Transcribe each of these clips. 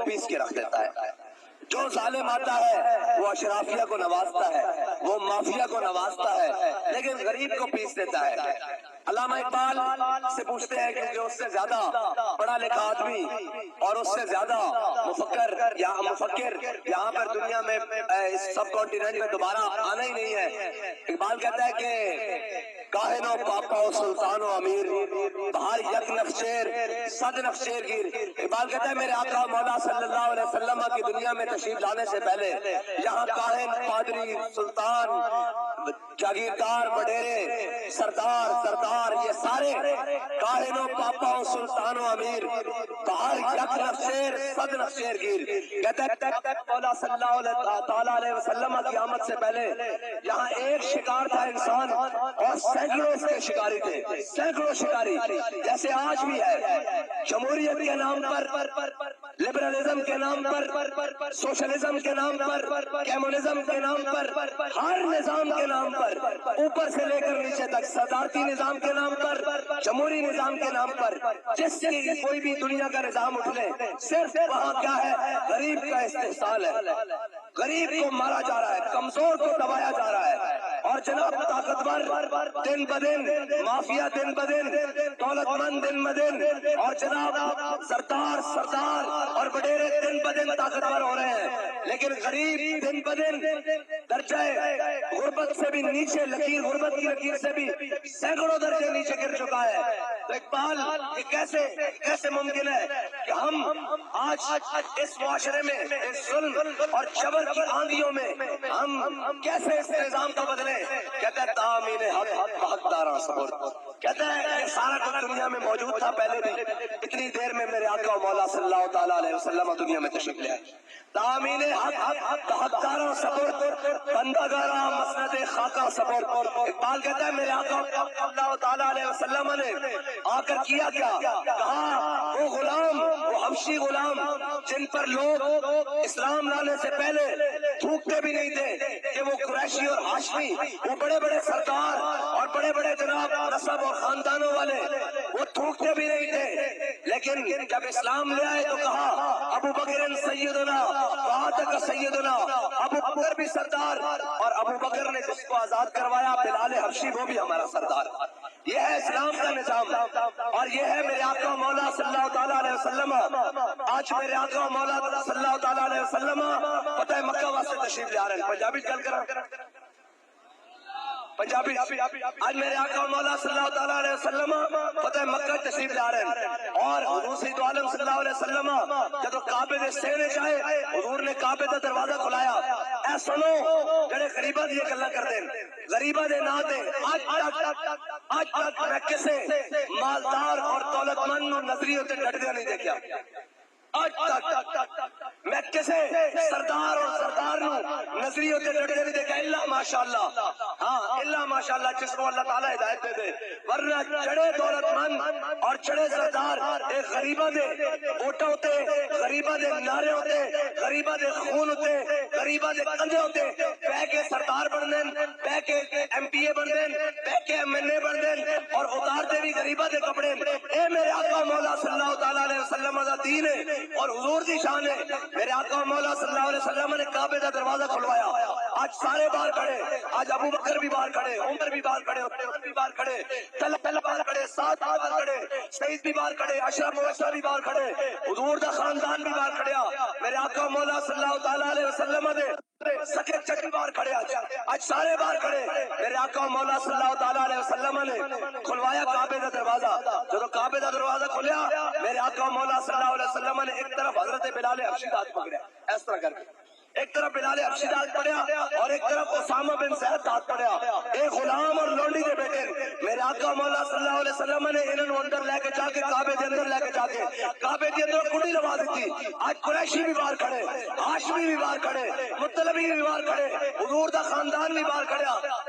پیس کے رکھ دیتا ہے۔ جو ظالم آتا ہے وہ اشرافیہ کو نوازتا ہے، وہ مافیا کو نوازتا ہے، لیکن غریب کو پیس دیتا ہے۔ علامہ اقبال سے پوچھتے ہیں کہ جو اس سے زیادہ پڑھا لکھا آدمی اور اس سے زیادہ مفکر یہاں پر دنیا میں اس سب کانٹیننٹ میں دوبارہ آنا ہی نہیں ہے۔ اقبال کہتا ہے کہ کاہن و پاپا و سلطان و امیر بہار یک نخشیر صد نخشیر گیر۔ اقبال کہتا ہے میرے آقا مولا صلی اللہ علیہ وسلم کی دنیا میں تشریف لانے سے پہلے یہاں کاہن، پادری، سلطان، جاگیردار، وڈیرے، سردار یہ سارے کاہن و پاپا و سلطان و امیر بہار یک نخشیر صد نخشیر گیر۔ کہتا ہے مولا صلی اللہ علیہ وسلم کی آمد سے پہلے یہاں ایک شکار تھا انسان اور سینکڑوں اس کے شکاری تھے، سینکڑوں شکاری، جیسے آج بھی ہے۔ جمہوریت کے نام پر، لبرلزم کے نام پر، سوشلزم کے نام پر، کمیونزم کے نام پر، ہر نظام کے نام پر، اوپر سے لے کر نیچے تک، صدارتی نظام کے نام پر، جمہوری نظام کے نام پر، جس کی کوئی بھی دنیا کا نظام اٹھ لے، صرف وہاں کیا ہے؟ غریب کا استحصال ہے، غریب کو مارا جا رہا ہے، کمزور کو دبایا جا رہا ہے۔ اور جناب طاقتور دن بدن، مافیا دن بدن، دولت مند دن بدن، اور جناب سردار اور وڈیرے دن بدن طاقتور ہو رہے ہیں، لیکن غریب دن بدن درجہ غربت سے بھی نیچے، لکیر غربت کی لکیر سے بھی سینکڑوں درجے نیچے گر چکا ہے۔ تو اقبال یہ کیسے ممکن ہے کہ ہم آج اس معاشرے میں اس ظلم اور جبر کی آندھیوں میں ہم کیسے اس نظام کو بدلیں؟ کہتا ہے تعمیر حق داراں صبر، کہتا ہے یہ سارا کچھ دنیا میں موجود تھا پہلے بھی، اتنی دیر میں میرے آقا و مولا صلی اللہ تعالیٰ علیہ وسلم دنیا میں تشریف لے آئے۔ تعمیر حق داراں صبر، بندہ گاراں مسند خاکہ صبر۔ اقبال کہتا ہے میرے آقا صلی اللہ تعالیٰ علیہ وسلم نے آ کر کیا کیا؟ کہا وہ غلام، وہ حبشی غلام جن پر لوگ اسلام لانے سے پہلے تھوکتے بھی نہیں تھے کہ وہ قریشی اور ہاشمی، وہ بڑے بڑے سردار اور بڑے بڑے جناب نسب اور خاندانوں والے، وہ تھوکتے بھی نہیں تھے، لیکن جب اسلام لے آئے تو کہا ابو بکر سیدنا وعدک سیدنا، ابو بکر بھی سردار، اور ابو بکر نے جس کو آزاد کروایا بلال حبشی وہ بھی ہمارا سردار۔ یہ ہے اسلام کا نظام، اور یہ ہے میرے آقا مولا صلی اللہ تعالیٰ علیہ وسلم۔ آج میرے آقا مولا صلی اللہ تعالیٰ علیہ وسلم فتح مکہ واسطے تشریف لے آ رہے ہیں۔ پنجابی چل کر پنجابی آج میرے آقا مولا صلی اللہ تعالیٰ علیہ وسلم فتح مکہ تشریف لے آ رہے ہیں، اور حضور سید عالم صلی اللہ علیہ وسلم جب کعبے دے سینے چاہے حضور نے کعبے دا دروازہ کھلایا، اے سنو جڑے غریبہ دی گلاں کردے غریبہ دے نا تے آج تک میں کسے مالدار اور دولت مند نظریے تے ڈٹدے نہیں دیکھا، آج تک میں کسے سردار اور سردار نظریوں تے ڈٹدے نہیں دیکھا، الا ماشاءاللہ، ہاں الا ماشاءاللہ جس کو اللہ تعالیٰ ہدایت دے دے، ورنہ چڑے دولت مند اور چڑے سردار ایک غریبہ دے ووٹاں تے، غریبہ دے نعرے ہوتے، غریبہ دے خون ہوتے، غریبہ دے کندھے ہوتے بہ کے سردار بن دین، بہ کے ایم پی اے بن دین، بہ کے ایم این اے بن دین، اور اتار دے بھی غریبہ دے کپڑے۔ اے میرے آقا مولا صلی اللہ تعالیٰ علیہ وسلم دا دین ہے اور حضور دی شان ہے۔ میرے آقا مولا صلی اللہ علیہ وسلم نے کعبے دا دروازہ کھلوایا، آج سارے باہر کھڑے، آج ابو بکر بھی باہر کھڑے، عمر بھی باہر کھڑے، عثمان بھی باہر کھڑے، طلحہ باہر کھڑے، سعد باہر کھڑے، سعید بھی باہر کھڑے، اشرف مبشر بھی باہر کھڑے، حضور دا خاندان بھی باہر کھڑیا، میرے آقا مولا صلی اللہ تعالیٰ علیہ وسلم دے سکے چچی باہر کھڑے، آج سارے باہر کھڑے۔ میرے آقا مولا صلی اللہ تعالیٰ علیہ وسلم نے کھلوایا کعبے دا دروازہ، جب کعبے دا دروازہ کھلیا میرے آقا مولا صلی اللہ علیہ وسلم نے ایک طرف حضرت بلال حبشی ہاتھ پکڑیا، اس طرح کر کے ایک طرف بلال حبشی ہاتھ پڑیا اور ایک طرف اسامہ بن زید ہاتھ پڑیا، ایک غلام اور لونڈی دے بیٹے۔ میرے آقا مولا صلی اللہ علیہ وسلم نے انہوں نے اندر لے کے جا کے کعبے دے اندر لے کے جا کے کعبے دے اندر کنڈی لگا دیتی۔ آج قریشی بھی باہر کھڑے، ہاشمی بھی باہر کھڑے، مطلبی بھی باہر کھڑے، حضور دا خاندان بھی باہر کھڑیا۔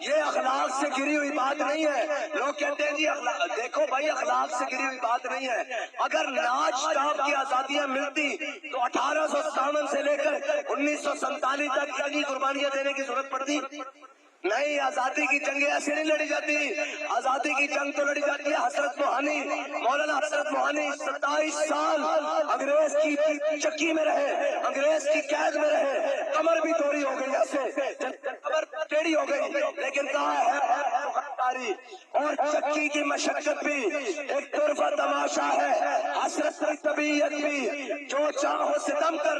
یہ اخلاق سے گری ہوئی بات نہیں ہے. لوگ کہتے ہیں جی دیکھو بھائی اخلاق سے گری ہوئی بات نہیں ہے. اگر ناچ ٹاپ کی آزادیاں ملتی تو 1857 سے لے کر 1947 تک کیا جی قربانیاں دینے کی ضرورت پڑتی؟ نہیں. آزادی کی جنگیں ایسے نہیں لڑی جاتی. آزادی کی جنگ تو لڑی جاتی ہے. حضرت موہانی مولانا حضرت موہانی 27 سال انگریز کی چکی میں رہے, انگریز کی قید میں رہے, کمر بھی توڑی ہو گئی, ایسے کمر ٹیڑھی ہو گئی, لیکن کہا ہے اور چکی کی مشقت بھی ایک طرفہ تماشا ہے. حسرت کی طبیعت بھی جو چاہو ستم کر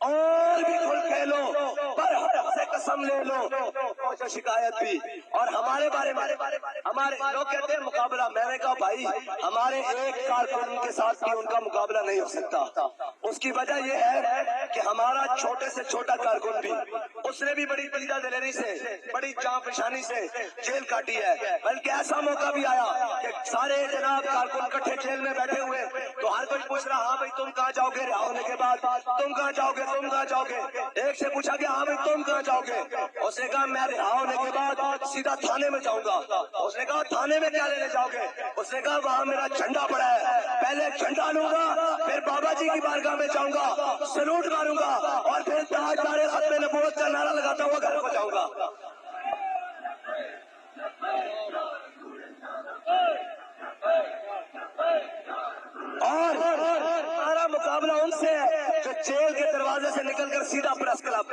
اور بھی کھل کھیلو, پر حق سے قسم لے لو, شکایت بھی. اور ہمارے بارے میں ہمارے لوگ کہتے ہیں مقابلہ. میں نے کہا بھائی ہمارے ایک کارکن کے ساتھ بھی ان کا مقابلہ نہیں ہو سکتا. اس کی وجہ یہ ہے کہ ہمارا چھوٹے سے چھوٹا کارکن بھی, اس نے بھی بڑی قلعہ دلیری سے, بڑی جاں پشانی سے جیل کاٹی ہے. بلکہ ایسا موقع بھی آیا کہ سارے جناب کارکن کٹھے جیل میں بیٹھے ہوئے تو ہر کوئی پوچھ رہا ہاں بھائی تم کہاں جاؤ گے رہا ہونے کے بعد, تم کہاں جاؤ گے, تم کہاں جاؤ گے. ایک سے پوچھا کہ ہاں بھائی تم کہاں جاؤ گے. اس نے کہا میں رہا ہونے کے بعد سیدھا تھانے میں جاؤں گا. اس نے کہا تھانے میں کیا لینے جاؤ گے. اس نے کہا وہاں میرا جھنڈا پڑا ہے, پہلے جھنڈا لوں گا, پھر بابا جی کی بارگاہ میں جاؤں گا, سلوٹ ماروں گا, اور پھر تاجدار ختم نبوت کا نعرہ لگاتا ہوا گھر کو جاؤں گا. اور ہمارا مقابلہ ان سے ہے جو جیل کے دروازے سے نکل کر سیدھا پریس کلب.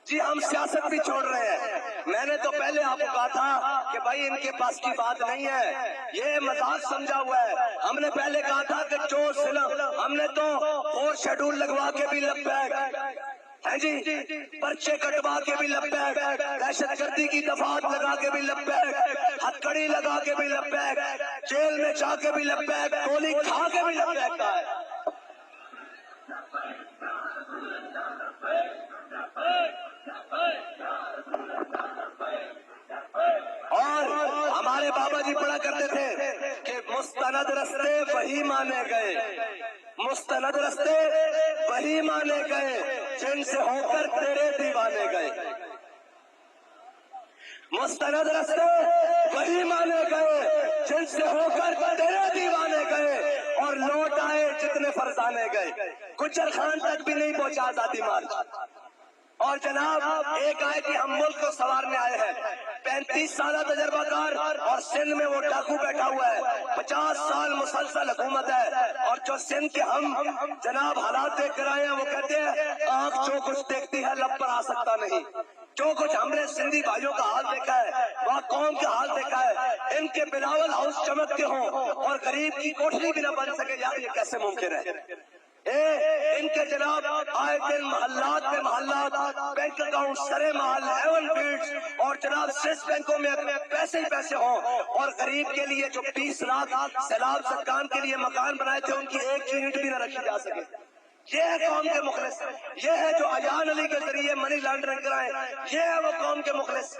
جی ہم سیاست بھی چھوڑ رہے ہیں. میں نے تو پہلے آپ کو کہا تھا کہ بھائی ان کے پاس کی بات نہیں ہے, یہ مذاق سمجھا ہوا ہے. ہم نے پہلے کہا تھا کہ چور سلم, ہم نے تو 4 شیڈول لگوا کے بھی لبیک ہے جی, پرچے کٹوا کے بھی لبیک, دہشت گردی کی دفعات لگا کے بھی لبیک, ہتھکڑی لگا کے بھی لبیک, جیل میں جا کے بھی لبیک, گولی کھا کے بھی لبیک کا ہے. اور ہمارے بابا جی پڑھا کرتے تھے کہ مستند رستے وہی مانے گئے, مستند رستے وہی مانے گئے جن سے ہو کر تیرے دیوانے گئے. مستند رستے وہی مانے گئے جن سے ہو کر تیرے دیوانے گئے, اور لوٹ آئے جتنے فرزانے گئے. گجر خان تک بھی نہیں پہنچا آزادی مارچ. اور جناب ایک آئے کہ ہم ملک کو سنوارنے آئے ہیں, 35 سالہ تجربہ کار, اور سندھ میں وہ ڈاکو بیٹھا ہوا ہے, 50 سال مسلسل حکومت ہے, اور جو سندھ کے ہم جناب حالات دیکھ کر آئے ہیں وہ کہتے ہیں آنکھ جو کچھ دیکھتی ہے لب پر آ سکتا نہیں. جو کچھ ہم نے سندھی بھائیوں کا حال دیکھا ہے, وہاں قوم کا حال دیکھا ہے, ان کے بلاول ہاؤس چمکتے ہوں اور غریب کی کوٹھری بھی نہ بن سکے, یار یہ کیسے ممکن ہے. ان کے جناب آئے دن محلات میں محلات, بینک اکاؤنٹ سرے محل, ایون بیٹس, اور جناب سیس بینکوں میں پیسے ہی پیسے ہوں, اور غریب کے لیے جو 20 لاکھ سیلاب سکان کے لیے مکان بنائے تھے ان کی ایک اینٹ بھی نہ رکھی جا سکے. یہ ہے قوم کے مخلص, یہ ہے جو ایان علی کے ذریعے منی لانڈرنگ کرائے, یہ ہے وہ قوم کے مخلص.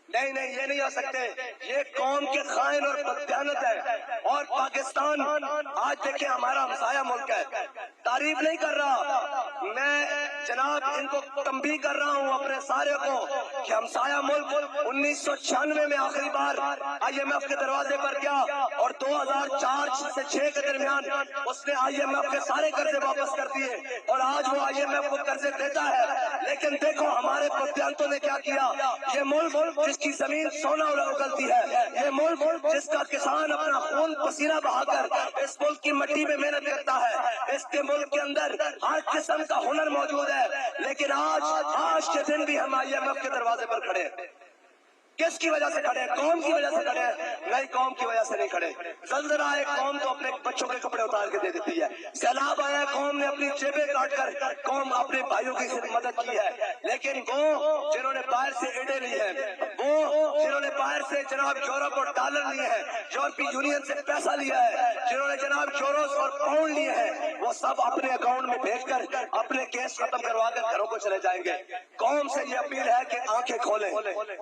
نہیں نہیں یہ نہیں ہو سکتے, یہ قوم کے خائن اور بددیانت ہے. اور پاکستان آج دیکھیں ہمارا ہمسایہ ملک ہے, تعریف نہیں کر رہا میں جناب, ان کو تنبیہ کر رہا ہوں اپنے سارے کو کہ ہمسایہ ملک 1996 میں آخری بار IMF کے دروازے پر گیا, اور 2004 سے 6 کے درمیان اس نے IMF کے سارے قرضے واپس کر دیے, اور آج وہ IMF کو قرضے دیتا ہے. لیکن دیکھو ہمارے بددیانتوں نے کیا کیا. یہ ملک جس کی زمین سونا اگلتی ہے, یہ ملک جس کا کسان اپنا خون پسینہ بہا کر اس ملک کی مٹی میں محنت کرتا ہے, اس کے ملک کے اندر ہر قسم کا ہنر موجود ہے, لیکن آج کے دن بھی ہم IMF کے دروازے پر کھڑے ہیں. کس کی وجہ سے کھڑے ہیں؟ قوم کی وجہ سے کھڑے ہیں, نہیں قوم کی وجہ سے نہیں کھڑے. زلزلہ آئے قوم تو اپنے بچوں کے کپڑے اتار کے دے دیتی ہے, سیلاب آیا قوم نے اپنی جیبیں کاٹ کر قوم اپنے بھائیوں کی مدد کی ہے. لیکن وہ جنہوں نے باہر سے ایڈے لی ہیں, وہ جنہوں نے باہر سے جناب یورپ اور ڈالر لیے ہیں, یورپی یونین سے پیسہ لیا ہے, جنہوں نے جناب یوروز اور پاؤنڈ لیے ہیں, وہ سب اپنے اکاؤنٹ میں بھیج کر اپنے کیس ختم کروا کر گھروں کو چلے جائیں گے. قوم سے یہ اپیل ہے کہ آنکھیں کھولیں.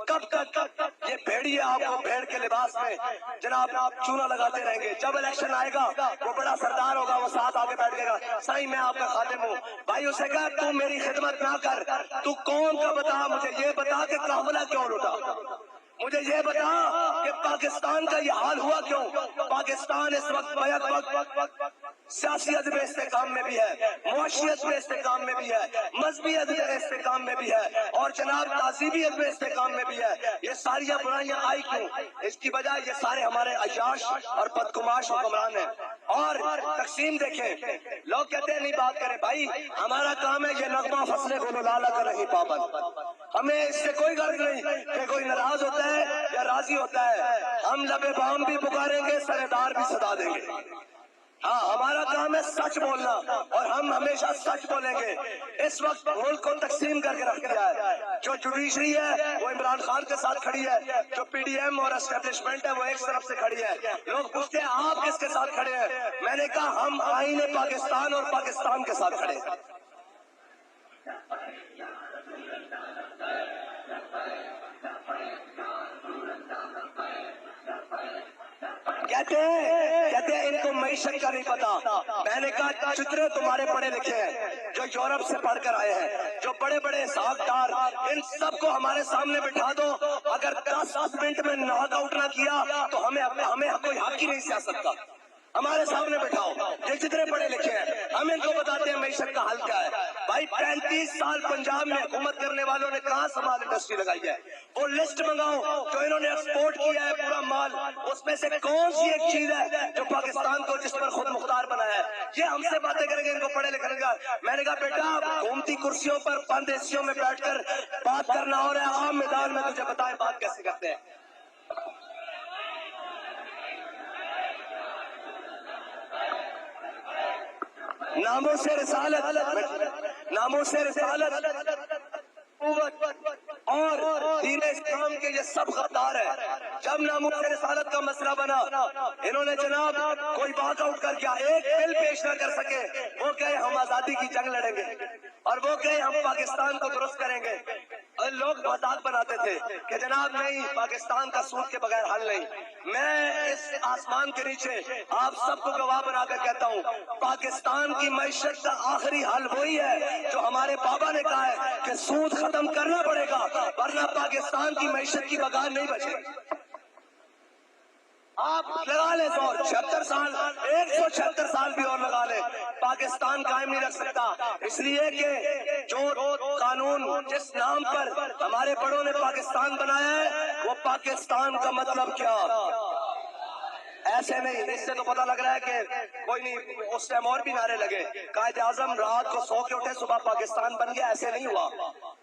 کب تک یہ بھیڑیے آپ کو بھیڑ کے لباس میں جناب چونا لگاتے رہیں گے. جب الیکشن آئے گا وہ بڑا سردار ہوگا, وہ ساتھ آگے بیٹھ گا, سائیں میں آپ کا خادم ہوں. بھائی اسے کہا تو میری خدمت نہ کر, تو قوم کا بتا, مجھے یہ بتا کہ قافلہ کیوں لوٹا, مجھے یہ بتا کہ پاکستان کا یہ حال ہوا کیوں. پاکستان اس وقت بیک وقت سیاسی عدم استحکام میں بھی ہے, معاشیت میں استحکام میں بھی ہے, مذہبی عدم استحکام میں بھی ہے, اور جناب تہذیبی عدم استحکام میں بھی ہے. یہ ساری برائیاں آئی کیوں؟ اس کی وجہ یہ سارے ہمارے عیاش اور بدگماش حکمران ہیں. اور تقسیم دیکھیں, لوگ کہتے ہیں نہیں بات کریں. بھائی ہمارا کام ہے یہ نغمہ فصلے کو لالا کر نہیں پابند. ہمیں اس سے کوئی غرض نہیں کہ کوئی ناراض ہوتا ہے یا راضی ہوتا ہے. ہم لبے بام بھی پکاریں گے, سردار بھی صدا دیں گے. ہاں ہمارا کام ہے سچ بولنا, اور ہم ہمیشہ سچ بولیں گے. اس وقت ملک کو تقسیم کر کے رکھ دیا ہے. جو جوڈیشری ہے وہ عمران خان کے ساتھ کھڑی ہے, جو پی ڈی ایم اور اسٹیبلشمنٹ ہے وہ ایک طرف سے کھڑی ہے. لوگ پوچھتے ہیں آپ کس کے ساتھ کھڑے ہیں, میں نے کہا ہم آئین پاکستان اور پاکستان کے ساتھ کھڑے ہیں. کہتے ہیں ان کو معیشت کا نہیں پتا. میں نے کہا چترے تمہارے پڑھے لکھے ہیں جو یورپ سے پڑھ کر آئے ہیں, جو بڑے بڑے حسابدار, ان سب کو ہمارے سامنے بٹھا دو. اگر 10 منٹ میں ناک آؤٹ نہ کیا تو ہمیں کوئی حق ہی نہیں سیاست کا. ہمارے سامنے بٹھاؤ, یہ جتنے پڑھے لکھے ہیں, ہم ان کو بتاتے ہیں معیشت کا حل کیا ہے. بھائی 35 سال پنجاب میں حکومت کرنے والوں نے کہاں سمال انڈسٹری لگائی ہے؟ وہ لسٹ منگاؤ جو انہوں نے ایکسپورٹ کیا ہے پورا مال, اس میں سے کون سی ایک چیز ہے جو پاکستان کو جس پر خود مختار بنایا ہے؟ یہ ہم سے باتیں کریں گے, ان کو پڑھے لکھنے کا. میں نے کہا بیٹا حکومتی کرسیوں پر بند ایسیوں میں بیٹھ کر بات کرنا ہو رہا ہے, عام میدان میں تجھے بتائیں بات کیسے کرتے ہیں. ناموں سے رسالت اور دین اسلام کے یہ سب غدار ہے. جب ناموس رسالت کا مسئلہ بنا, انہوں نے جناب کوئی واک آؤٹ کر گیا, ایک بل پیش نہ کر سکے. وہ کہے ہم آزادی کی جنگ لڑیں گے, اور وہ کہے ہم پاکستان کو درست کریں گے. اور لوگ مذاق بناتے تھے کہ جناب نہیں, پاکستان کا سود کے بغیر حل نہیں. میں اس آسمان کے نیچے آپ سب کو گواہ بنا کر کہتا ہوں, پاکستان کی معیشت کا آخری حل وہی ہے جو ہمارے بابا نے کہا ہے کہ سود ختم کرنا پڑے گا, ورنہ پاکستان کی معیشت کی بغیر نہیں بچے. آپ لگا لیں زور, 76 سال, 176 سال بھی اور لگا لیں, پاکستان قائم نہیں رکھ سکتا. اس لیے کہ جو قانون جس نام پر ہمارے بڑوں نے پاکستان بنایا ہے, وہ پاکستان کا مطلب کیا ایسے نہیں. اس سے تو پتہ لگ رہا ہے کہ کوئی نہیں, اس ٹائم اور بھی نعرے لگے. قائد اعظم رات کو سو کے اٹھے, صبح پاکستان بن گیا, ایسے نہیں ہوا.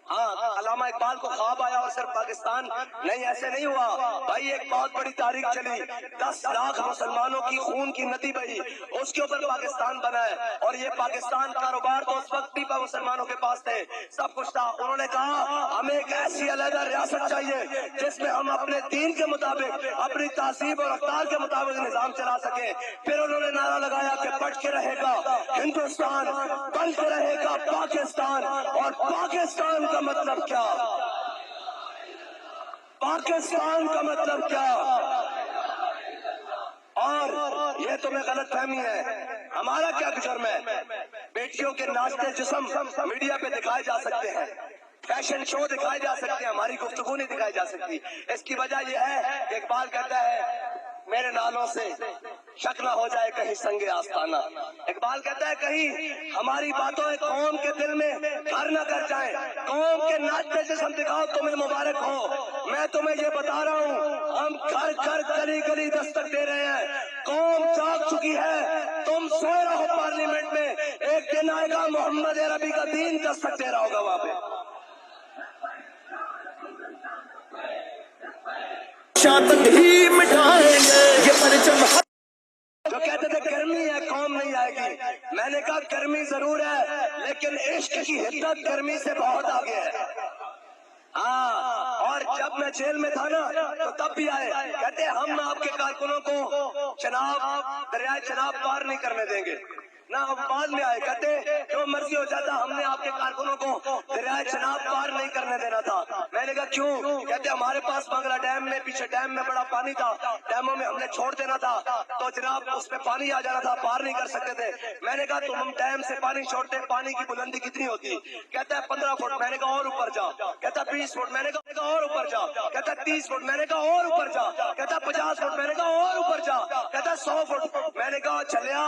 ہاں علامہ اقبال کو خواب آیا اور صرف پاکستان نہیں, ایسے نہیں ہوا. بھائی ایک بہت بڑی تاریخ چلی, 10 لاکھ مسلمانوں کی خون کی ندی بہی, اس کے اوپر پاکستان بنا ہے. اور یہ پاکستان کاروبار تو اس وقت بھی مسلمانوں کے پاس تھے, سب کچھ تھا. انہوں نے کہا ہمیں ایک ایسی علیحدہ ریاست چاہیے جس میں ہم اپنے دین کے مطابق, اپنی تہذیب اور رفتار کے مطابق نظام چلا سکیں. پھر انہوں نے نعرہ لگایا کہ بٹ کے رہے گا ہندوستان, بن کے رہے گا پاکستان. اور پاکستان کا مطلب کیا, پاکستان کا مطلب کیا. اور یہ تمہیں غلط فہمی ہے. ہمارا کیا جرم ہے؟ بیٹیوں کے ناچتے جسم میڈیا پہ دکھائے جا سکتے ہیں, فیشن شو دکھائے جا سکتے ہیں, ہماری گفتگو نہیں دکھائی جا سکتی. اس کی وجہ یہ ہے کہ اقبال کہتا ہے میرے نالوں سے شک نہ ہو جائے کہیں سنگ آستانہ. اقبال کہتا ہے کہیں ہماری باتوں قوم کے دل میں گھر نہ کر جائیں. قوم کے ناچتے جسم دکھاؤ, تمہیں مبارک ہو. میں تمہیں یہ بتا رہا ہوں, ہم گھر گھر گلی گلی دستک دے رہے ہیں. قوم جاگ چکی ہے, تم سوئے رہو پارلیمنٹ میں, ایک دن آئے گا محمد عربی کا دین دستک دے رہا ہوگا وہاں پہ. تک ہی مٹائیں گے یہ پرچم. جو کہتے تھے گرمی ہے قوم نہیں آئے گی, میں نے کہا گرمی ضرور ہے لیکن عشق کی حدت گرمی سے بہت آگے ہے. ہاں, اور جب میں جیل میں تھا نا تو تب بھی آئے, کہتے ہم آپ کے کارکنوں کو چناب دریائے چناب پار نہیں کرنے دیں گے. نہ بعد میں آئے, کہتے جو جو مرضی ہو جاتا, ہم نے آپ کے کارکنوں کو دریائے چناب پار نہیں کرنے دینا تھا. میں نے کہا کیوں؟ کہتے ہمارے پاس بنگلہ ڈیم میں پیچھے ڈیم میں بڑا پانی تھا, ڈیموں میں ہم نے چھوڑ دینا تھا تو جناب اس پہ پانی آ جانا تھا, پار نہیں کر سکتے تھے. میں نے کہا تم ہم ڈیم سے پانی چھوڑتے, پانی کی بلندی کتنی ہوتی؟ کہتا ہے 15 فٹ. میں نے کہا اور اوپر جا. کہتا 20 فٹ. میں نے کہا اور اوپر جا. کہتا 30 فٹ. میں نے کہا اور اوپر جا. کہتا 50 فٹ. میں نے کہا اور اوپر جا. کہتا 100 فٹ. میں نے کہا چلیا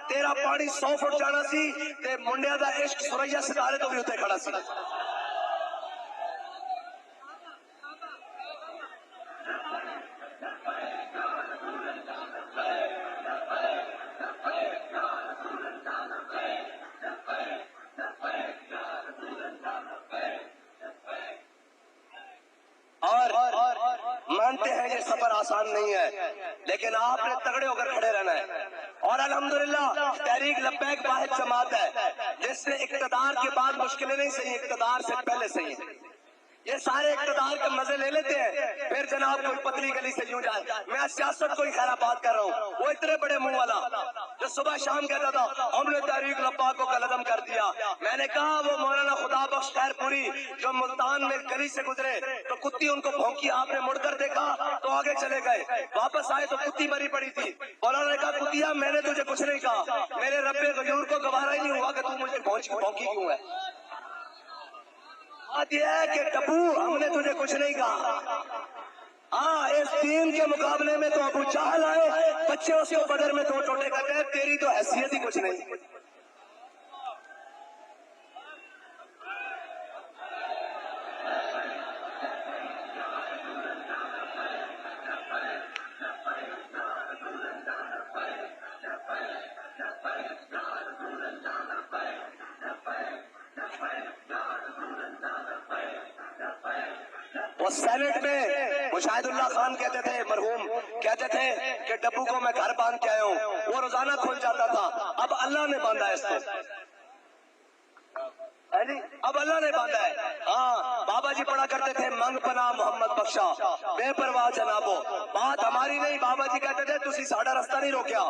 تیرا پانی 100 فٹ جانا سی تے منڈیا دا عشق سوریا ستارے تو بھی اتنے کھڑا سی. اور مانتے ہیں یہ سفر آسان نہیں ہے, لیکن آپ نے تگڑے ہو کر کھڑے رہنا ہے. اور الحمدللہ تحریک لبیک واحد جماعت ہے جس نے اقتدار کے بعد مشکلیں نہیں سہی, اقتدار سے پہلے سہی. یہ سارے اقتدار کے مزے لے لیتے ہیں, پھر جناب کوئی پتلی گلی سے یوں جائے. میں سیاست کو ہی خیر آباد کر رہا ہوں. وہ اتنے بڑے منہ والا جو صبح شام کہتا تھا ہم نے تحریک لبیک کو قلعدم کر دیا. میں نے کہا وہ مولانا خدا بخش خیر پوری جو ملتان میں گلی سے گزرے تو کتی ان کو بھونکی, آپ نے مڑ کر دیکھا تو آگے چلے گئے, واپس آئے تو کتی مری پڑی تھی. مولانا نے کہا کتیا میں نے تجھے کچھ نہیں کہا, میرے رب غیور کو گوارا ہی نہیں ہوا کہ تو مجھے بھونکی کیوں ہے. بات یہ ہے کہ ٹپو ہم نے تجھے کچھ نہیں کہا. ہاں اس دین کے مقابلے میں تو ابو جہل آئے, بچے اس کو بدر میں 2 ٹوٹے کرتے ہیں, تیری تو حیثیت ہی کچھ نہیں. وہ سینٹ میں مشاہد اللہ خان کہتے تھے, مرحوم کہتے تھے کہ ڈبو کو میں گھر باندھ کے آیا ہوں, وہ روزانہ کھل جاتا تھا. اب اللہ نے باندھا ہے اس کو, اب اللہ نے باندھا ہے. ہاں بابا جی پڑھا کرتے تھے منگ پناہ محمد بخشا بے پرواہ جنابو. بات ہماری نہیں, بابا جی کہتے تھے تسی ساڑھا رستہ نہیں روکیا,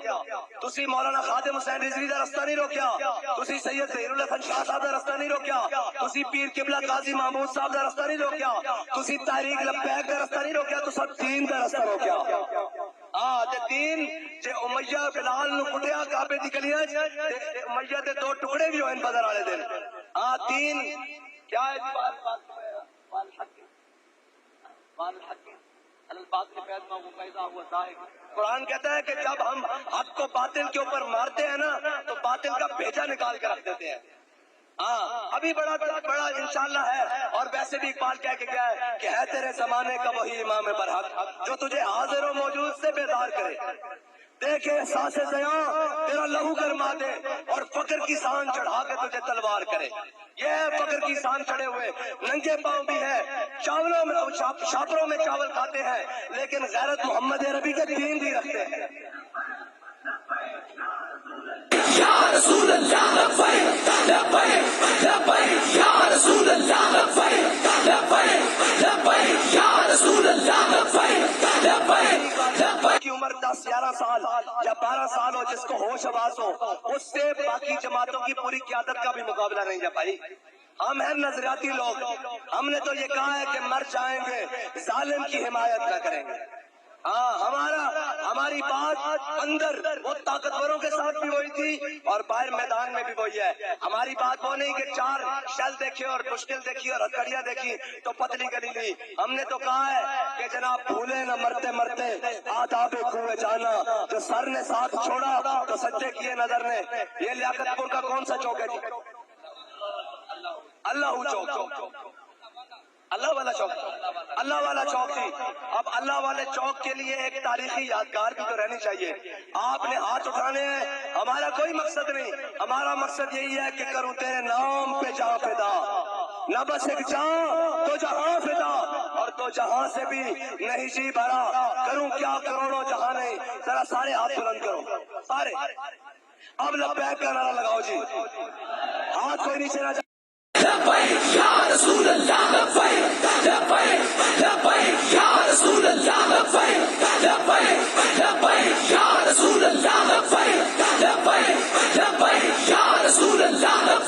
تسی مولانا خادم حسین رضوی دا رستہ نہیں روکیا, تسی سید ظہیر الحسن شاہ صاحب دا رستہ نہیں روکیا, تسی پیر قبلہ قاضی محمود صاحب دا رستہ نہیں روکیا, تسی تحریک لبیک دا رستہ نہیں روکیا, تو سب دین دا رستہ روکیا. ہاں تے دین جے امیہ بلال نو کٹیا کعبے دی گلیاں تے امیہ دے 2 ٹکڑے بھی ہوئے بدر والے دن. ہاں دین کیا ہے جی, قرآن کہتا ہے کہ جب ہم حق کو باطل کے اوپر مارتے ہیں نا تو باطل کا بھیجا نکال کے رکھ دیتے ہیں. ہاں ابھی بڑا انشاءاللہ ہے. اور ویسے بھی اقبال کہہ کے گیا ہے کہ ہے تیرے زمانے کا وہی امام برحق جو تجھے حاضر و موجود سے بیدار کرے, دیکھے احساس زیاں تیرا لہو گرما دے اور فقر کی سان چڑھا کے تجھے تلوار کرے. یہ ہے فقر کی سان چڑھے ہوئے, ننگے پاؤں بھی ہے, چاولوں میں شاپروں میں چاول کھاتے ہیں, لیکن غیرت محمد عربی کے دین بھی رکھتے ہیں. یا رسول اللہ لبیک لبیک لبیک یا رسول اللہ لبیک لبیک لبیک یا رسول اللہ لبیک لبیک لبیک. کی عمر 10-11 سال یا 12 سال ہو, جس کو ہوش آواز ہو, اس سے باقی جماعتوں کی پوری قیادت کا بھی مقابلہ نہیں ہے بھائی. ہم ہیں نظریاتی لوگ, ہم نے تو یہ کہا ہے کہ مر جائیں گے ظالم کی حمایت نہ کریں گے. ہاں ہماری بات اندر وہ طاقتوروں کے ساتھ بھی وہی تھی اور باہر میدان میں بھی وہی ہے. ہماری بات وہ نہیں کہ 4 شل دیکھے اور مشکل دیکھی اور ہتھکڑیاں دیکھی تو پتلی گلی لی. ہم نے تو کہا ہے کہ جناب بھولے نہ مرتے مرتے آداب کوئے جانا, جو سر نے ساتھ چھوڑا تو سجدے کیے نظر نے. یہ لیاقت پور کا کون سا چوک ہے جی؟ اللہ چوک, اللہ والا چوک, اللہ والا چوک جی. اب اللہ والے چوک کے لیے ایک تاریخی یادگار بھی تو رہنی چاہیے. آپ نے ہاتھ اٹھانے ہیں, ہمارا کوئی مقصد نہیں, ہمارا مقصد یہی ہے کہ کروں تیرے نام پہ جہاں فدا, نہ بس ایک جہاں تو جہاں فدا, اور تو جہاں سے بھی نہیں جی بھرا, کروں کیا کروڑوں جہاں نہیں. ذرا سارے ہاتھ بلند کرو سارے, اب لبیک کا نعرہ لگاؤ جی, ہاتھ کوئی نیچے نہ جائے. لبیک یا رسول اللہ لبیک لبیک لبیک یا رسول اللہ لبیک لبیک لبیک یا رسول اللہ لبیک لبیک لبیک یا رسول اللہ لبیک